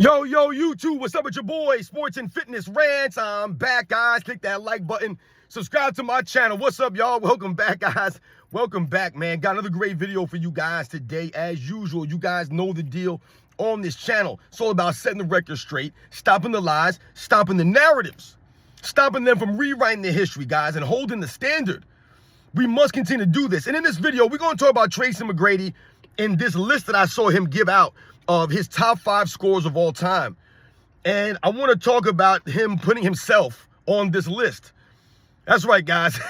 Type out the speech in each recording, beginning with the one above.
Yo, YouTube, what's up with your boy, Sports and Fitness Rants? I'm back, guys. Click that like button. Subscribe to my channel. What's up, y'all? Welcome back, guys. Welcome back, man. Got another great video for you guys today. As usual, you guys know the deal on this channel. It's all about setting the record straight, stopping the lies, stopping the narratives, stopping them from rewriting their history, guys, and holding the standard. We must continue to do this. And in this video, we're going to talk about Tracy McGrady and this list that I saw him give out of his top 5 scores of all time. And I want to talk about him putting himself on this list. That's right, guys.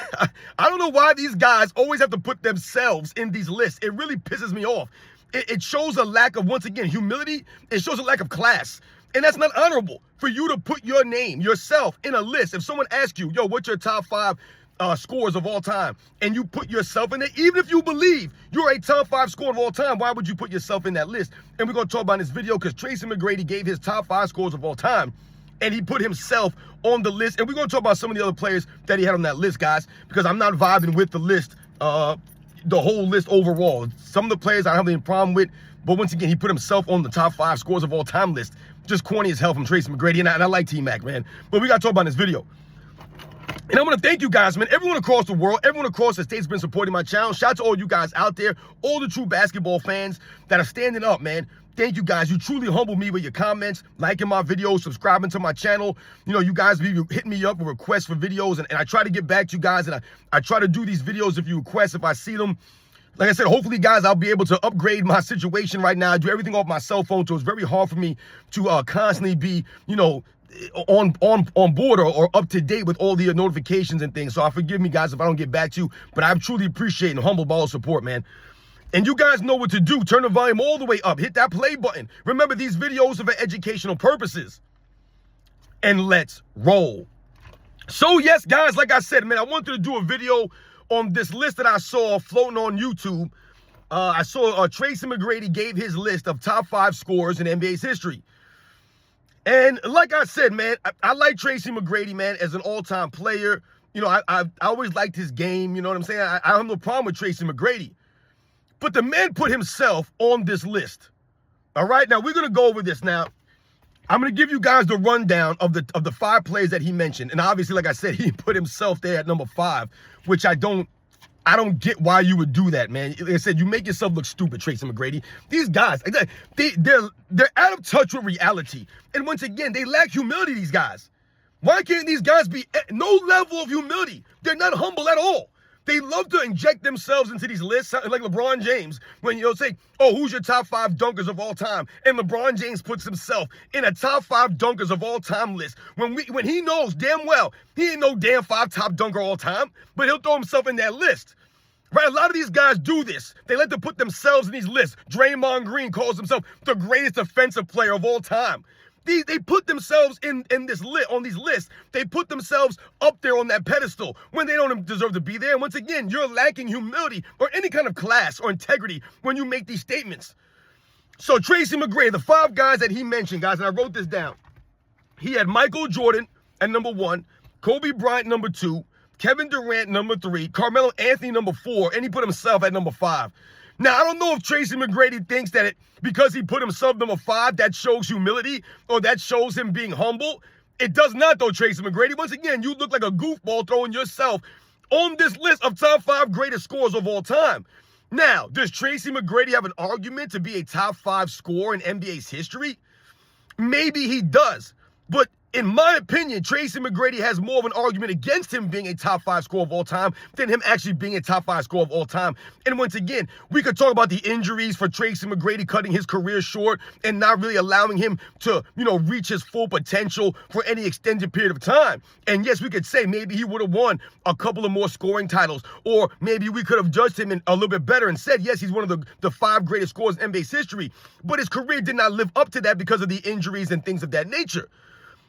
I don't know why these guys always have to put themselves in these lists. It really pisses me off. It shows a lack of, once again, humility. It shows a lack of class. And that's not honorable for you to put your name, yourself, in a list. If someone asks you, yo, what's your top 5 scores of all time, and you put yourself in there, even if you believe you're a top 5 scorer of all time, why would you put yourself in that list? And we're going to talk about in this video because Tracy McGrady gave his top 5 scores of all time, and he put himself on the list. And we're going to talk about some of the other players that he had on that list, guys, because I'm not vibing with the list, the whole list overall. Some of the players I don't have any problem with, but once again, he put himself on the top 5 scores of all time list. Just corny as hell from Tracy McGrady, and I like T-Mac, man. But we got to talk about in this video. And I want to thank you guys, man. Everyone across the world, everyone across the state's been supporting my channel. Shout out to all you guys out there, all the true basketball fans that are standing up, man. Thank you guys. You truly humble me with your comments, liking my videos, subscribing to my channel. You know, you guys be hitting me up with requests for videos, and I try to get back to you guys, and I try to do these videos if you request, if I see them. Like I said, hopefully, guys, I'll be able to upgrade my situation right now. I do everything off my cell phone, so it's very hard for me to constantly be, you know, on board or up to date with all the notifications and things. So forgive me, guys, if I don't get back to you, but I truly appreciate and humble by all support, man. And you guys know what to do. Turn the volume all the way up. Hit that play button. Remember, these videos are for educational purposes. And let's roll. So yes, guys, like I said, man, I wanted to do a video on this list that I saw floating on YouTube. I saw Tracy McGrady gave his list of top 5 scores in NBA's history. And like I said, man, I like Tracy McGrady, man, as an all-time player. You know, I always liked his game. You know what I'm saying? I have no problem with Tracy McGrady. But the man put himself on this list. All right? Now, we're going to go over this now. I'm going to give you guys the rundown of the 5 players that he mentioned. And obviously, like I said, he put himself there at number 5, which I don't get why you would do that, man. Like I said, you make yourself look stupid, Tracy McGrady. These guys, they're out of touch with reality. And once again, they lack humility, these guys. Why can't these guys be no level of humility? They're not humble at all. They love to inject themselves into these lists, like LeBron James, when you'll say, oh, who's your top 5 dunkers of all time? And LeBron James puts himself in a top 5 dunkers of all time list. When he knows damn well, he ain't no damn 5 top dunker all time, but he'll throw himself in that list. Right? A lot of these guys do this. They like to put themselves in these lists. Draymond Green calls himself the greatest defensive player of all time. They put themselves in this on these lists. They put themselves up there on that pedestal when they don't deserve to be there. And once again, you're lacking humility or any kind of class or integrity when you make these statements. So Tracy McGrady, the 5 guys that he mentioned, guys, and I wrote this down. He had Michael Jordan at number 1, Kobe Bryant number 2, Kevin Durant number 3, Carmelo Anthony number 4, and he put himself at number 5. Now, I don't know if Tracy McGrady thinks that because he put himself number 5, that shows humility or that shows him being humble. It does not, though, Tracy McGrady. Once again, you look like a goofball throwing yourself on this list of top 5 greatest scorers of all time. Now, does Tracy McGrady have an argument to be a top 5 scorer in NBA's history? Maybe he does, but in my opinion, Tracy McGrady has more of an argument against him being a top 5 scorer of all time than him actually being a top 5 scorer of all time. And once again, we could talk about the injuries for Tracy McGrady cutting his career short and not really allowing him to, you know, reach his full potential for any extended period of time. And yes, we could say maybe he would have won a couple of more scoring titles, or maybe we could have judged him a little bit better and said, yes, he's one of the 5 greatest scorers in NBA's history. But his career did not live up to that because of the injuries and things of that nature.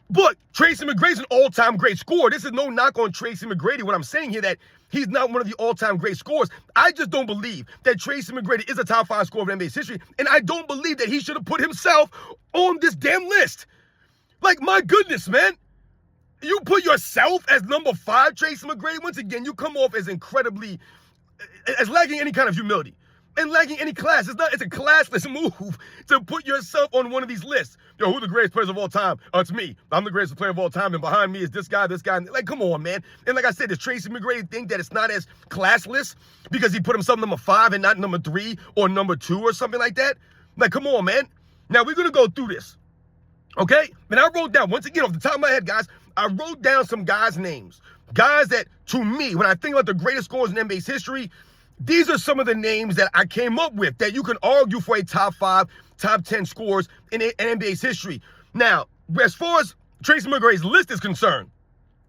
But Tracy McGrady's an all-time great scorer. This is no knock on Tracy McGrady. What I'm saying here that he's not one of the all-time great scorers. I just don't believe that Tracy McGrady is a top 5 scorer of NBA's history, and I don't believe that he should have put himself on this damn list. Like, my goodness, man. You put yourself as number 5, Tracy McGrady. Once again, you come off as incredibly, as lacking any kind of humility. and lacking any class. It's a classless move to put yourself on one of these lists. Yo, who are the greatest players of all time? It's me. I'm the greatest player of all time, and behind me is this guy. Like, come on, man. And like I said, does Tracy McGrady think that it's not as classless because he put himself number 5 and not number 3 or number 2 or something like that? Like, come on, man. Now, we're going to go through this, okay? And I wrote down, once again, off the top of my head, guys, I wrote down some guys' names. Guys that, to me, when I think about the greatest scorers in NBA's history, these are some of the names that I came up with that you can argue for a top 5, top 10 scores in NBA's history. Now, as far as Tracy McGrady's list is concerned,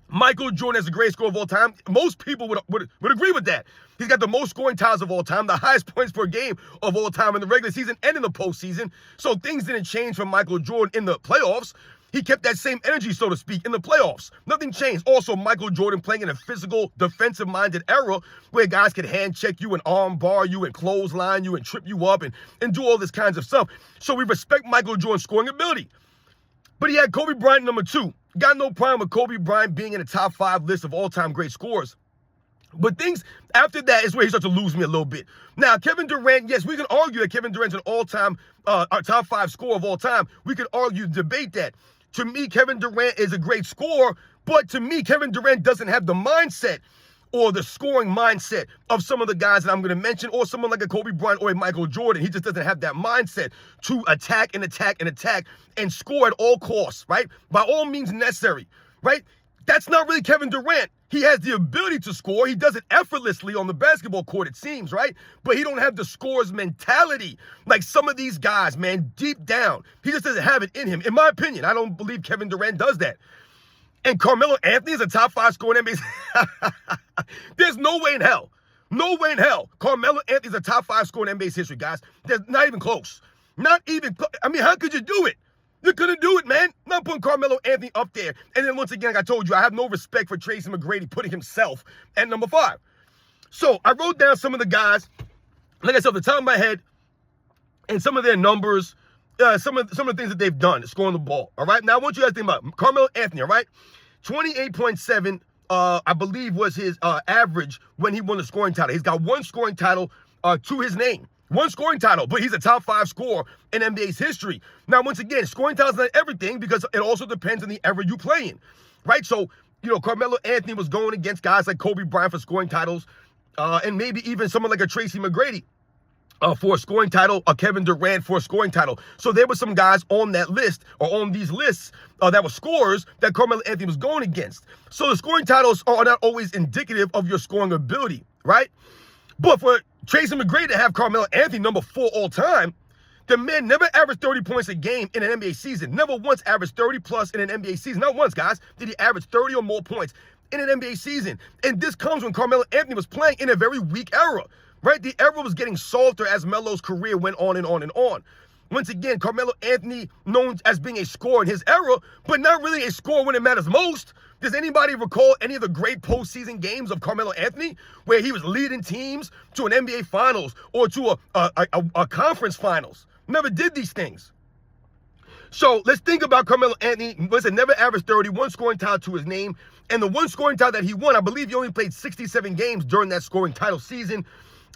Michael Jordan is the greatest scorer of all time. Most people would agree with that. He's got the most scoring titles of all time, the highest points per game of all time in the regular season and in the postseason. So things didn't change for Michael Jordan in the playoffs. He kept that same energy, so to speak, in the playoffs. Nothing changed. Also, Michael Jordan playing in a physical, defensive-minded era where guys could hand check you and arm bar you and clothesline you and trip you up and do all this kinds of stuff. So we respect Michael Jordan's scoring ability. But he had Kobe Bryant number 2. Got no problem with Kobe Bryant being in the top 5 list of all-time great scorers. But things after that is where he starts to lose me a little bit. Now, Kevin Durant, yes, we can argue that Kevin Durant's an all-time, top 5 scorer of all time. We can argue, debate that. To me, Kevin Durant is a great scorer, but to me, Kevin Durant doesn't have the mindset or the scoring mindset of some of the guys that I'm going to mention, or someone like a Kobe Bryant or a Michael Jordan. He just doesn't have that mindset to attack and attack and attack and score at all costs, right? By all means necessary, right? That's not really Kevin Durant. He has the ability to score. He does it effortlessly on the basketball court, it seems, right? But he don't have the scorer's mentality like some of these guys, man, deep down. He just doesn't have it in him. In my opinion, I don't believe Kevin Durant does that. And Carmelo Anthony is a top 5 scorer in NBA. There's no way in hell. No way in hell. Carmelo Anthony is a top 5 scorer in NBA's history, guys. There's not even close. Not even close. I mean, how could you do it? You couldn't do it, man. Not putting Carmelo Anthony up there. And then once again, like I told you, I have no respect for Tracy McGrady putting himself at number 5. So I wrote down some of the guys, like I said, off the top of my head, and some of their numbers, some of the things that they've done, scoring the ball. All right. Now I want you guys to think about Carmelo Anthony. All right, 28.7, I believe, was his average when he won the scoring title. He's got 1 scoring title to his name. 1 scoring title, but he's a top 5 scorer in NBA's history. Now, once again, scoring titles not everything because it also depends on the era you play in, right? So, you know, Carmelo Anthony was going against guys like Kobe Bryant for scoring titles, and maybe even someone like a Tracy McGrady for a scoring title, a Kevin Durant for a scoring title. So there were some guys on that list or on these lists that were scorers that Carmelo Anthony was going against. So the scoring titles are not always indicative of your scoring ability, right? But for Tracy McGrady to have Carmelo Anthony number 4 all time, the man never averaged 30 points a game in an NBA season. Never once averaged 30 plus in an NBA season. Not once, guys, did he average 30 or more points in an NBA season. And this comes when Carmelo Anthony was playing in a very weak era, right? The era was getting softer as Melo's career went on and on and on. Once again, Carmelo Anthony known as being a scorer in his era, but not really a scorer when it matters most. Does anybody recall any of the great postseason games of Carmelo Anthony where he was leading teams to an NBA Finals or to a conference finals? Never did these things. So let's think about Carmelo Anthony. Listen, never averaged 30, 1 scoring title to his name. And the 1 scoring title that he won, I believe he only played 67 games during that scoring title season.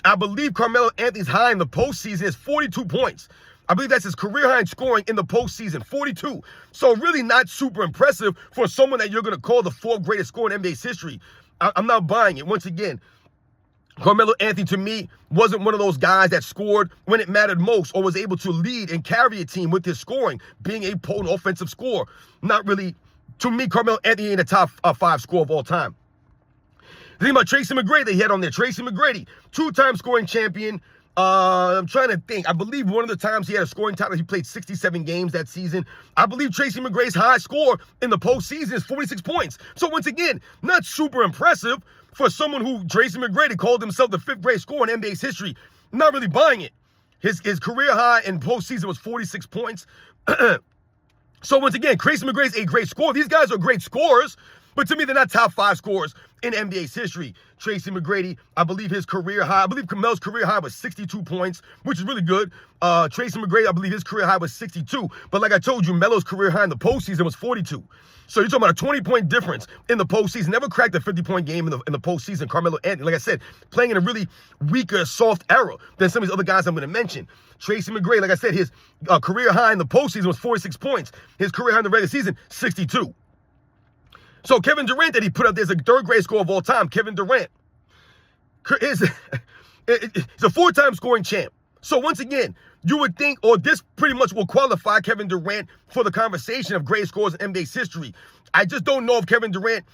I believe Carmelo Anthony's high in the postseason is 42 points. I believe that's his career high in scoring in the postseason, 42. So really not super impressive for someone that you're going to call the 4th greatest scorer in NBA's history. I'm not buying it. Once again, Carmelo Anthony, to me, wasn't one of those guys that scored when it mattered most or was able to lead and carry a team with his scoring, being a potent offensive scorer. Not really, to me, Carmelo Anthony ain't a top 5 scorer of all time. The thing about Tracy McGrady that he had on there, Tracy McGrady, 2-time scoring champion. I'm trying to think. I believe one of the times he had a scoring title, he played 67 games that season. I believe Tracy McGrady's high score in the postseason is 46 points. So once again, not super impressive for someone who Tracy McGrady called himself the 5th greatest scorer in NBA's history. Not really buying it. His career high in postseason was 46 points. So once again, Tracy McGrady's a great scorer. These guys are great scorers, but to me, they're not top 5 scorers in NBA's history. Tracy McGrady, I believe Carmelo's career high was 62 points, which is really good. Tracy McGrady, I believe his career high was 62. But like I told you, Melo's career high in the postseason was 42. So you're talking about a 20-point difference in the postseason. Never cracked a 50-point game in the postseason. Carmelo Anthony, like I said, playing in a really weaker, soft era than some of these other guys I'm going to mention. Tracy McGrady, like I said, his career high in the postseason was 46 points. His career high in the regular season, 62. So Kevin Durant, that he put up there, is a third-grade scorer of all time. Kevin Durant is a four-time scoring champ. So once again, you would think, or this pretty much will qualify Kevin Durant for the conversation of great scores in NBA's history. I just don't know if Kevin Durant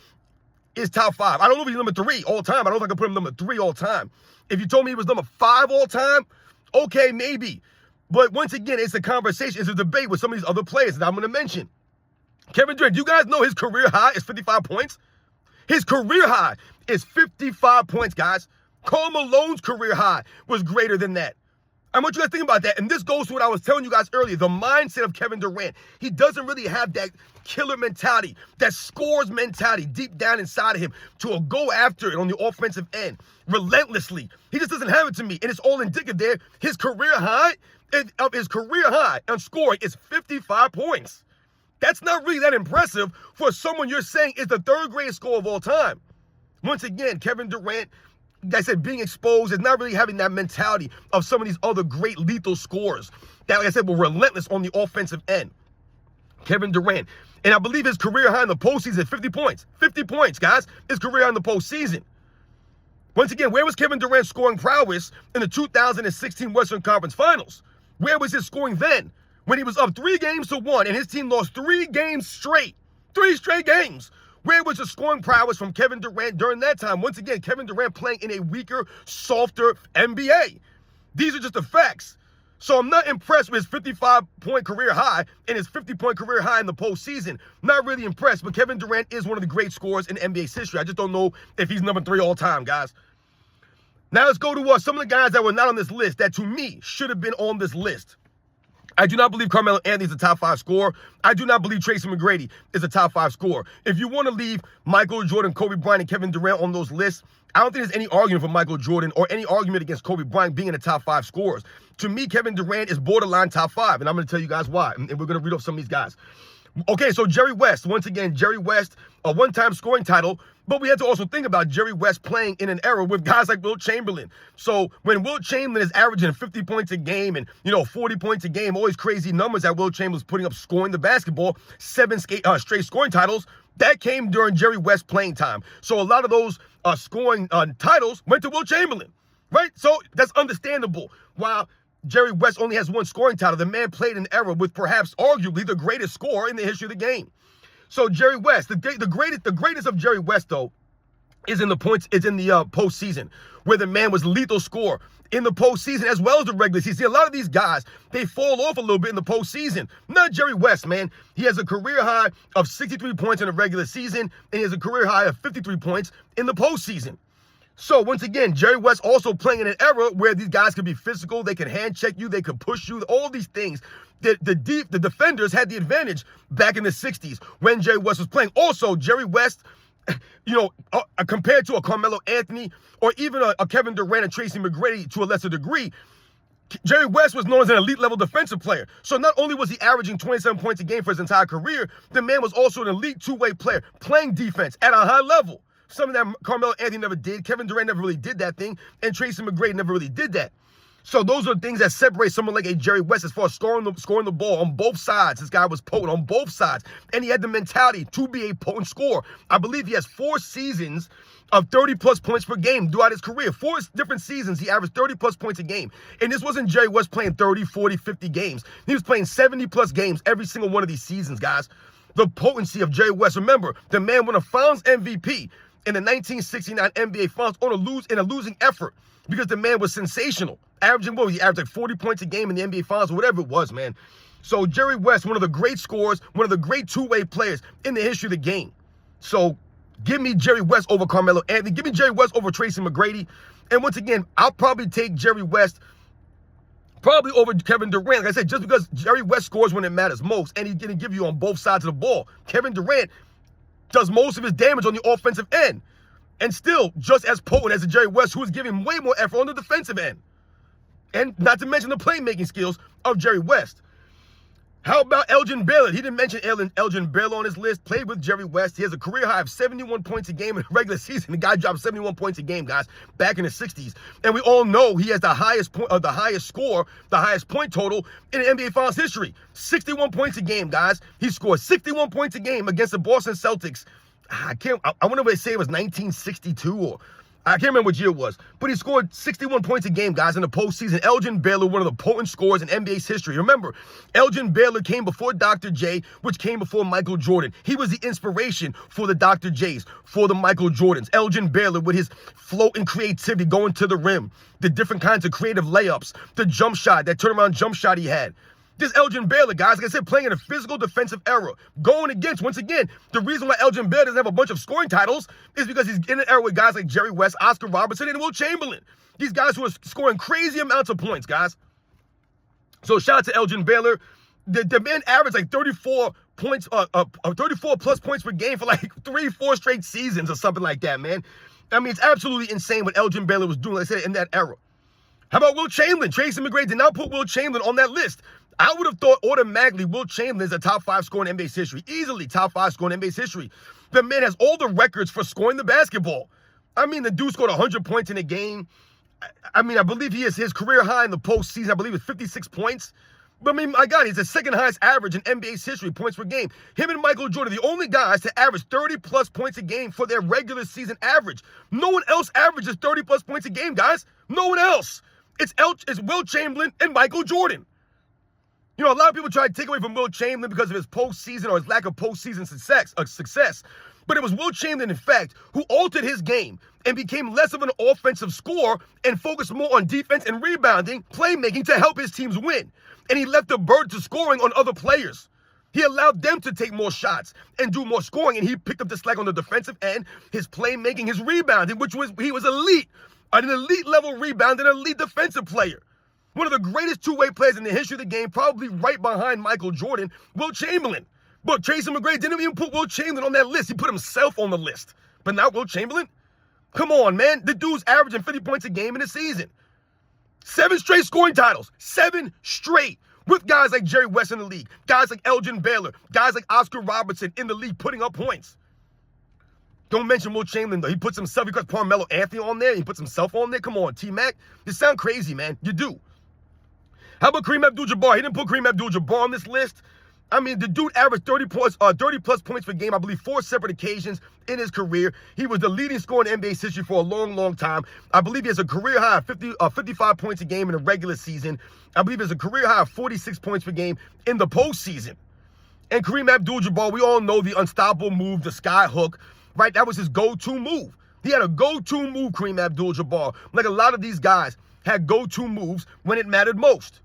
is top 5. I don't know if he's number 3 all time. I don't know if I can put him number 3 all time. If you told me he was number 5 all time, okay, maybe. But once again, it's a conversation, it's a debate with some of these other players that I'm going to mention. Kevin Durant, you guys know his career high is 55 points? His career high is 55 points, guys. Karl Malone's career high was greater than that. I want you guys to think about that. And this goes to what I was telling you guys earlier, the mindset of Kevin Durant. He doesn't really have that killer mentality, that scores mentality deep down inside of him to go after it on the offensive end relentlessly. He just doesn't have it to me. And it's all indicative there. His career high on scoring is 55 points. That's not really that impressive for someone you're saying is the third-grade scorer of all time. Once again, Kevin Durant, like I said, being exposed is not really having that mentality of some of these other great lethal scorers that, like I said, were relentless on the offensive end. Kevin Durant. And I believe his career high in the postseason is 50 points. 50 points, guys. His career high in the postseason. Once again, where was Kevin Durant's scoring prowess in the 2016 Western Conference Finals? Where was his scoring then? When he was up 3-1 and his team lost 3 games straight. 3 straight games. Where was the scoring prowess from Kevin Durant during that time? Once again, Kevin Durant playing in a weaker, softer NBA. These are just the facts. So I'm not impressed with his 55-point career high and his 50-point career high in the postseason. Not really impressed, but Kevin Durant is one of the great scorers in NBA's history. I just don't know if he's number 3 all time, guys. Now let's go to some of the guys that were not on this list that, to me, should have been on this list. I do not believe Carmelo Anthony is a top 5 scorer. I do not believe Tracy McGrady is a top 5 scorer. If you want to leave Michael Jordan, Kobe Bryant, and Kevin Durant on those lists, I don't think there's any argument for Michael Jordan or any argument against Kobe Bryant being in the top 5 scorers. To me, Kevin Durant is borderline top 5, and I'm going to tell you guys why, and we're going to read off some of these guys. Okay, so Jerry West. Once again, Jerry West, a one-time scoring title, but we have to also think about Jerry West playing in an era with guys like Wilt Chamberlain. So when Wilt Chamberlain is averaging 50 points a game and, 40 points a game, all these crazy numbers that Wilt Chamberlain's putting up scoring the basketball, 7 straight scoring titles, that came during Jerry West playing time. So a lot of those scoring titles went to Wilt Chamberlain, right? So that's understandable. While Jerry West only has 1 scoring title, the man played an era with perhaps arguably the greatest scorer in the history of the game. So Jerry West, the greatest of Jerry West, though, is in the postseason, where the man was lethal scorer in the postseason as well as the regular season. See, a lot of these guys, they fall off a little bit in the postseason. Not Jerry West, man. He has a career high of 63 points in the regular season, and he has a career high of 53 points in the postseason. So once again, Jerry West also playing in an era where these guys could be physical, they could hand check you, they could push you, all these things. The defenders had the advantage back in the 60s when Jerry West was playing. Also, Jerry West, compared to a Carmelo Anthony or even a Kevin Durant and Tracy McGrady to a lesser degree, Jerry West was known as an elite level defensive player. So not only was he averaging 27 points a game for his entire career, the man was also an elite two-way player, playing defense at a high level. Something that Carmelo Anthony never did. Kevin Durant never really did that thing. And Tracy McGrady never really did that. So those are things that separate someone like a Jerry West as far as scoring the ball on both sides. This guy was potent on both sides. And he had the mentality to be a potent scorer. I believe he has 4 seasons of 30-plus points per game throughout his career. 4 different seasons, he averaged 30-plus points a game. And this wasn't Jerry West playing 30, 40, 50 games. He was playing 70-plus games every single one of these seasons, guys. The potency of Jerry West. Remember, the man won a Finals MVP in the 1969 NBA Finals in a losing effort because the man was sensational. He averaged like 40 points a game in the NBA Finals or whatever it was, man. So Jerry West, one of the great scorers, one of the great two-way players in the history of the game. So give me Jerry West over Carmelo Anthony. Give me Jerry West over Tracy McGrady. And once again, I'll probably take Jerry West probably over Kevin Durant. Like I said, just because Jerry West scores when it matters most, and he's going to give you on both sides of the ball. Kevin Durant does most of his damage on the offensive end. and still just as potent as a Jerry West, who was giving way more effort on the defensive end. And not to mention the playmaking skills of Jerry West. How about Elgin Baylor? He didn't mention Elgin Baylor on his list. Played with Jerry West. He has a career high of 71 points a game in the regular season. The guy dropped 71 points a game, guys, back in the 60s. And we all know he has the highest score, the highest point total in NBA Finals history. 61 points a game, guys. He scored 61 points a game against the Boston Celtics. I wonder if they say it was 1962 or I can't remember what year it was, but he scored 61 points a game, guys, in the postseason. Elgin Baylor, one of the potent scorers in NBA's history. Remember, Elgin Baylor came before Dr. J, which came before Michael Jordan. He was the inspiration for the Dr. J's, for the Michael Jordans. Elgin Baylor, with his float and creativity going to the rim, the different kinds of creative layups, the jump shot, that turnaround jump shot he had. This Elgin Baylor, guys, like I said, playing in a physical defensive era, going against, once again, the reason why Elgin Baylor doesn't have a bunch of scoring titles is because he's in an era with guys like Jerry West, Oscar Robertson, and Will Chamberlain. These guys who are scoring crazy amounts of points, guys. So shout out to Elgin Baylor. The man averaged like 34 points, 34 plus points per game for like 3-4 straight seasons or something like that, man. I mean, it's absolutely insane what Elgin Baylor was doing, like I said, in that era. How about Will Chamberlain? Tracy McGrady did not put Will Chamberlain on that list. I would have thought automatically Will Chamberlain is a top 5 scorer in NBA's history. Easily top 5 scorer in NBA's history. The man has all the records for scoring the basketball. I mean, the dude scored 100 points in a game. I mean, I believe his career high in the postseason, I believe, is 56 points. But I mean, my God, he's the second highest average in NBA's history, points per game. Him and Michael Jordan, the only guys to average 30-plus points a game for their regular season average. No one else averages 30-plus points a game, guys. No one else. It's Will Chamberlain and Michael Jordan. You know, a lot of people try to take away from Will Chamberlain because of his postseason or his lack of postseason success. But it was Will Chamberlain, in fact, who altered his game and became less of an offensive scorer and focused more on defense and rebounding, playmaking to help his teams win. And he left the burden to scoring on other players. He allowed them to take more shots and do more scoring, and he picked up the slack on the defensive end, his playmaking, his rebounding, he was elite, an elite level rebound and an elite defensive player. One of the greatest two-way players in the history of the game, probably right behind Michael Jordan, Will Chamberlain. But Tracy McGrady didn't even put Will Chamberlain on that list. He put himself on the list, but not Will Chamberlain. Come on, man. The dude's averaging 50 points a game in a season. 7 straight scoring titles. 7 straight. With guys like Jerry West in the league, guys like Elgin Baylor, guys like Oscar Robertson in the league putting up points. Don't mention Will Chamberlain, though. He puts himself, he got Carmelo Anthony on there. He puts himself on there. Come on, T-Mac. You sound crazy, man. You do. How about Kareem Abdul-Jabbar? He didn't put Kareem Abdul-Jabbar on this list. I mean, the dude averaged 30-plus points per game, I believe 4 separate occasions in his career. He was the leading scorer in NBA's history for a long, long time. I believe he has a career high of 55 points a game in the regular season. I believe he has a career high of 46 points per game in the postseason. And Kareem Abdul-Jabbar, we all know the unstoppable move, the sky hook, right? That was his go-to move. He had a go-to move, Kareem Abdul-Jabbar. Like a lot of these guys had go-to moves when it mattered most.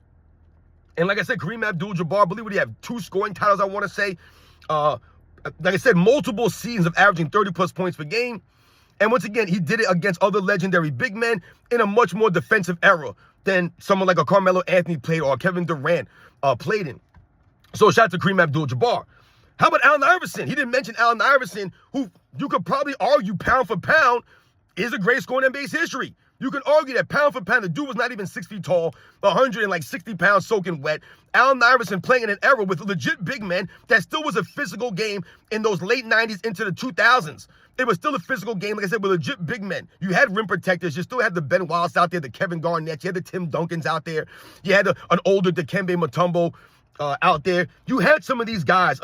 And like I said, Kareem Abdul-Jabbar, I believe he had 2 scoring titles, I want to say. Like I said, multiple seasons of averaging 30-plus points per game. And once again, he did it against other legendary big men in a much more defensive era than someone like a Carmelo Anthony played or Kevin Durant played in. So shout out to Kareem Abdul-Jabbar. How about Allen Iverson? He didn't mention Allen Iverson, who you could probably argue pound for pound is the greatest scorer in NBA's history. You can argue that pound for pound, the dude was not even 6 feet tall, 160 pounds soaking wet. Allen Iverson playing in an era with legit big men that still was a physical game in those late 90s into the 2000s. It was still a physical game, like I said, with legit big men. You had rim protectors. You still had the Ben Wallace out there, the Kevin Garnett. You had the Tim Duncans out there. You had an older Dikembe Mutombo out there. You had some of these guys,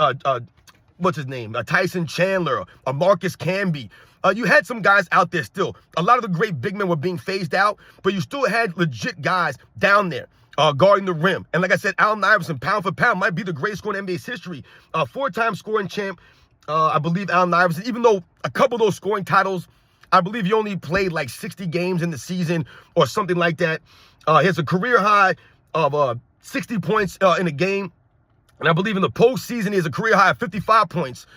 what's his name? Tyson Chandler, Marcus Camby. You had some guys out there still. A lot of the great big men were being phased out, but you still had legit guys down there guarding the rim. And like I said, Allen Iverson, pound for pound, might be the greatest scorer in NBA's history. 4-time scoring champ, I believe Allen Iverson, even though a couple of those scoring titles, I believe he only played like 60 games in the season or something like that. He has a career high of 60 points in a game. And I believe in the postseason, he has a career high of 55 points.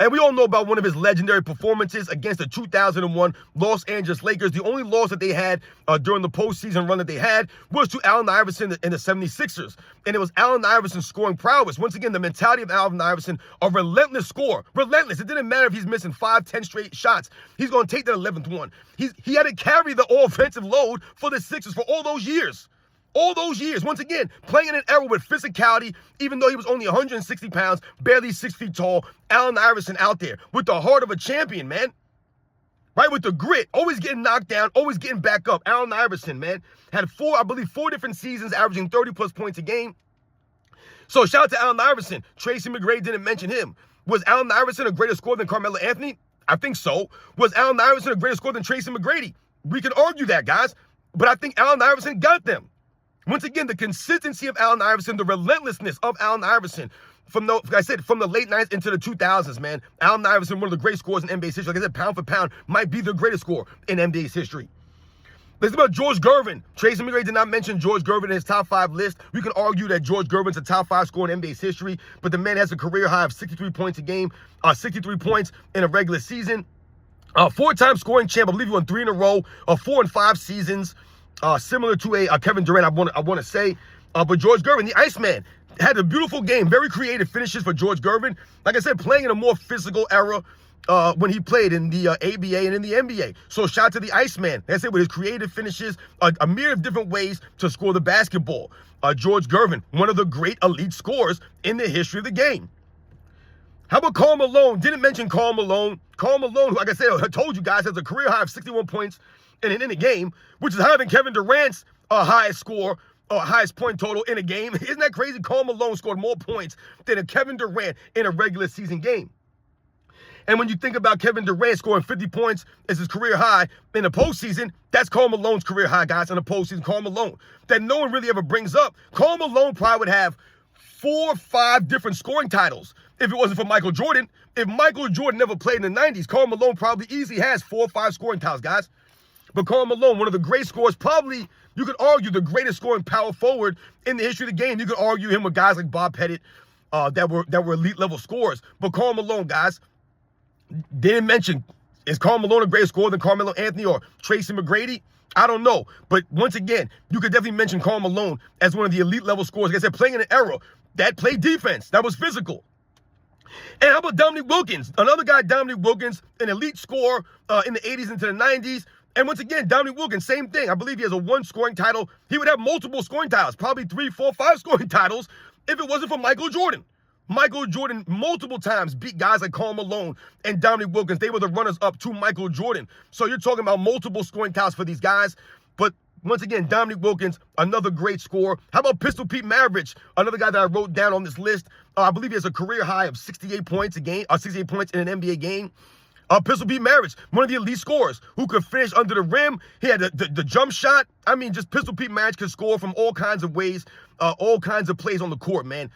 And we all know about one of his legendary performances against the 2001 Los Angeles Lakers. The only loss that they had during the postseason run that they had was to Allen Iverson and the 76ers. And it was Allen Iverson's scoring prowess. Once again, the mentality of Allen Iverson, a relentless scorer. Relentless. It didn't matter if he's missing 5, 10 straight shots. He's going to take that 11th one. He had to carry the offensive load for the Sixers for all those years. All those years, once again, playing in an era with physicality, even though he was only 160 pounds, barely 6 feet tall, Allen Iverson out there with the heart of a champion, man. Right, with the grit, always getting knocked down, always getting back up. Allen Iverson, man, had I believe four different seasons, averaging 30-plus points a game. So shout out to Allen Iverson. Tracy McGrady didn't mention him. Was Allen Iverson a greater scorer than Carmelo Anthony? I think so. Was Allen Iverson a greater scorer than Tracy McGrady? We can argue that, guys. But I think Allen Iverson got them. Once again, the consistency of Allen Iverson, the relentlessness of Allen Iverson from the late 90s into the 2000s, man. Allen Iverson, one of the great scorers in NBA's history. Like I said, pound for pound, might be the greatest scorer in NBA's history. Let's talk about George Gervin. Tracy McGrady did not mention George Gervin in his top 5 list. We can argue that George Gervin's a top 5 scorer in NBA's history, but the man has a career high of 63 points a game, 63 points in a regular season. 4-time scoring champ. I believe he won 3 in a row, 4 and 5 seasons. Similar to a Kevin Durant, I want to say. But George Gervin, the Iceman, had a beautiful game. Very creative finishes for George Gervin. Like I said, playing in a more physical era when he played in the ABA and in the NBA. So shout out to the Iceman. Like I said, with his creative finishes, a myriad of different ways to score the basketball. George Gervin, one of the great elite scorers in the history of the game. How about Karl Malone? Didn't mention Karl Malone. Karl Malone, like I said, I told you guys, has a career high of 61 points in a game, which is higher than Kevin Durant's highest score, highest point total in a game. Isn't that crazy? Karl Malone scored more points than a Kevin Durant in a regular season game. And when you think about Kevin Durant scoring 50 points as his career high in the postseason, that's Karl Malone's career high, guys, in the postseason. Karl Malone, that no one really ever brings up. Karl Malone probably would have 4 or 5 different scoring titles if it wasn't for Michael Jordan. If Michael Jordan never played in the 90s, Karl Malone probably easily has 4 or 5 scoring titles, guys. But Karl Malone, one of the great scorers, probably, you could argue, the greatest scoring power forward in the history of the game. You could argue him with guys like Bob Pettit that were elite level scorers. But Karl Malone, guys, didn't mention, is Karl Malone a greater scorer than Carmelo Anthony or Tracy McGrady? I don't know. But once again, you could definitely mention Karl Malone as one of the elite level scorers. Like I said, playing in an era that played defense, that was physical. And how about Dominique Wilkins? Another guy, Dominique Wilkins, an elite scorer in the 80s into the 90s. And once again, Dominique Wilkins, same thing. I believe he has a 1 scoring title. He would have multiple scoring titles, probably 3, 4, 5 scoring titles if it wasn't for Michael Jordan. Michael Jordan multiple times beat guys like Karl Malone and Dominique Wilkins. They were the runners-up to Michael Jordan. So you're talking about multiple scoring titles for these guys. But once again, Dominique Wilkins, another great scorer. How about Pistol Pete Maravich, another guy that I wrote down on this list? I believe he has a career high of 68 points a game, 68 points in an NBA game. Pistol Pete Maravich, one of the elite scorers who could finish under the rim. He had the jump shot. I mean, just Pistol Pete Maravich could score from all kinds of ways, all kinds of plays on the court, man.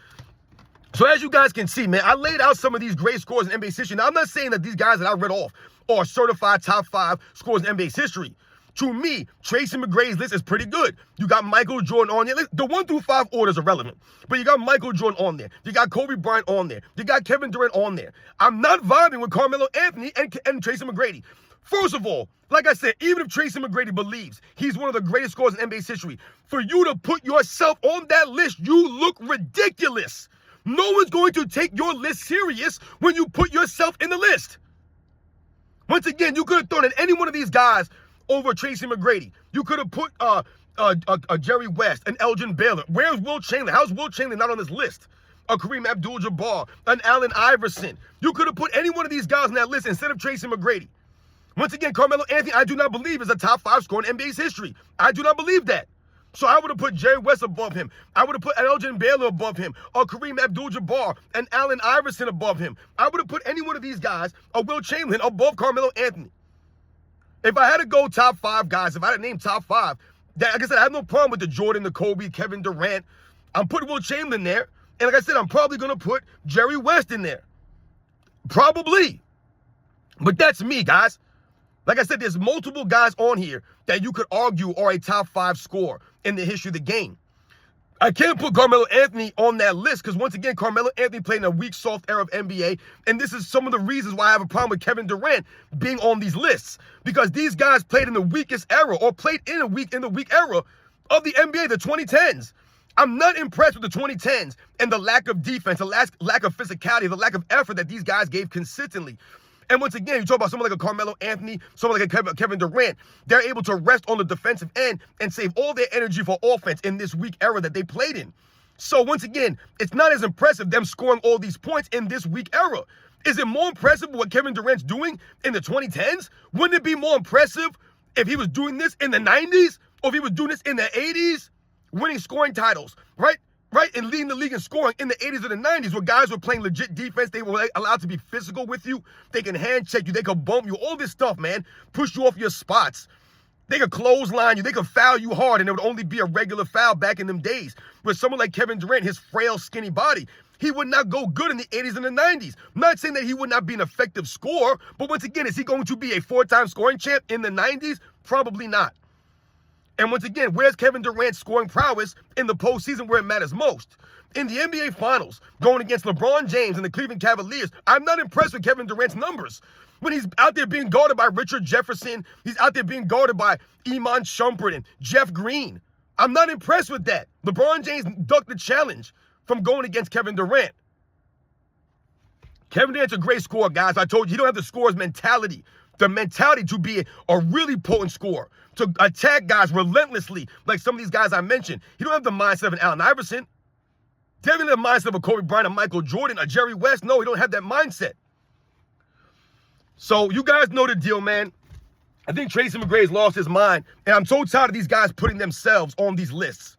So as you guys can see, man, I laid out some of these great scores in NBA's history. Now, I'm not saying that these guys that I read off are certified top 5 scores in NBA's history. To me, Tracy McGrady's list is pretty good. You got Michael Jordan on there. The 1 through 5 order is irrelevant. But you got Michael Jordan on there. You got Kobe Bryant on there. You got Kevin Durant on there. I'm not vibing with Carmelo Anthony and Tracy McGrady. First of all, like I said, even if Tracy McGrady believes he's one of the greatest scorers in NBA's history, for you to put yourself on that list, you look ridiculous. No one's going to take your list serious when you put yourself in the list. Once again, you could have thrown in any one of these guys over Tracy McGrady. You could have put Jerry West and Elgin Baylor. Where's Will Chamberlain? How's Will Chamberlain not on this list? Kareem Abdul-Jabbar, an Allen Iverson. You could have put any one of these guys on that list instead of Tracy McGrady. Once again, Carmelo Anthony, I do not believe is a top 5 scorer in NBA's history. I do not believe that. So I would have put Jerry West above him. I would have put Elgin Baylor above him, or Kareem Abdul-Jabbar and Allen Iverson above him. I would have put any one of these guys, or Will Chamberlain, above Carmelo Anthony. If I had to go top 5 guys, if I had to name top 5, like I said, I have no problem with the Jordan, the Kobe, Kevin Durant. I'm putting Will Chamberlain there. And like I said, I'm probably going to put Jerry West in there. Probably. But that's me, guys. Like I said, there's multiple guys on here that you could argue are a top 5 scorer in the history of the game. I can't put Carmelo Anthony on that list because, once again, Carmelo Anthony played in a weak, soft era of NBA, and this is some of the reasons why I have a problem with Kevin Durant being on these lists, because these guys played in the weakest era, or played in the weak era of the NBA, the 2010s. I'm not impressed with the 2010s and the lack of defense, the lack of physicality, the lack of effort that these guys gave consistently. And once again, you talk about someone like a Carmelo Anthony, someone like a Kevin Durant. They're able to rest on the defensive end and save all their energy for offense in this weak era that they played in. So once again, it's not as impressive them scoring all these points in this weak era. Is it more impressive what Kevin Durant's doing in the 2010s? Wouldn't it be more impressive if he was doing this in the 90s, or if he was doing this in the 80s, winning scoring titles, right? Right, and leading the league in scoring in the 80s or the 90s, where guys were playing legit defense. They were allowed to be physical with you. They can hand check you. They can bump you. All this stuff, man, push you off your spots. They could clothesline you. They could foul you hard, and it would only be a regular foul back in them days. With someone like Kevin Durant, his frail, skinny body, he would not go good in the 80s and the 90s. I'm not saying that he would not be an effective scorer, but once again, is he going to be a 4-time scoring champ in the 90s? Probably not. And once again, where's Kevin Durant's scoring prowess in the postseason where it matters most? In the NBA Finals, going against LeBron James and the Cleveland Cavaliers, I'm not impressed with Kevin Durant's numbers. When he's out there being guarded by Richard Jefferson, he's out there being guarded by Iman Shumpert and Jeff Green. I'm not impressed with that. LeBron James ducked the challenge from going against Kevin Durant. Kevin Durant's a great scorer, guys. I told you, he don't have the scorer's mentality. The mentality to be a really potent scorer, to attack guys relentlessly, like some of these guys I mentioned. He don't have the mindset of an Allen Iverson. Definitely the mindset of a Kobe Bryant, a Michael Jordan, a Jerry West. No, he don't have that mindset. So you guys know the deal, man. I think Tracy McGrady's lost his mind, and I'm so tired of these guys putting themselves on these lists.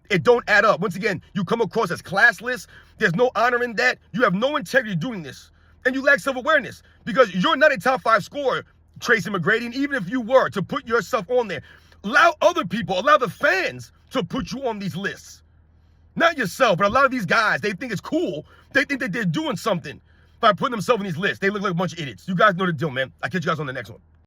It don't add up. Once again, you come across as classless. There's no honor in that. You have no integrity doing this. And you lack self-awareness, because you're not a top 5 scorer, Tracy McGrady. And even if you were to put yourself on there, allow other people, allow the fans to put you on these lists. Not yourself, but a lot of these guys, they think it's cool. They think that they're doing something by putting themselves on these lists. They look like a bunch of idiots. You guys know the deal, man. I'll catch you guys on the next one.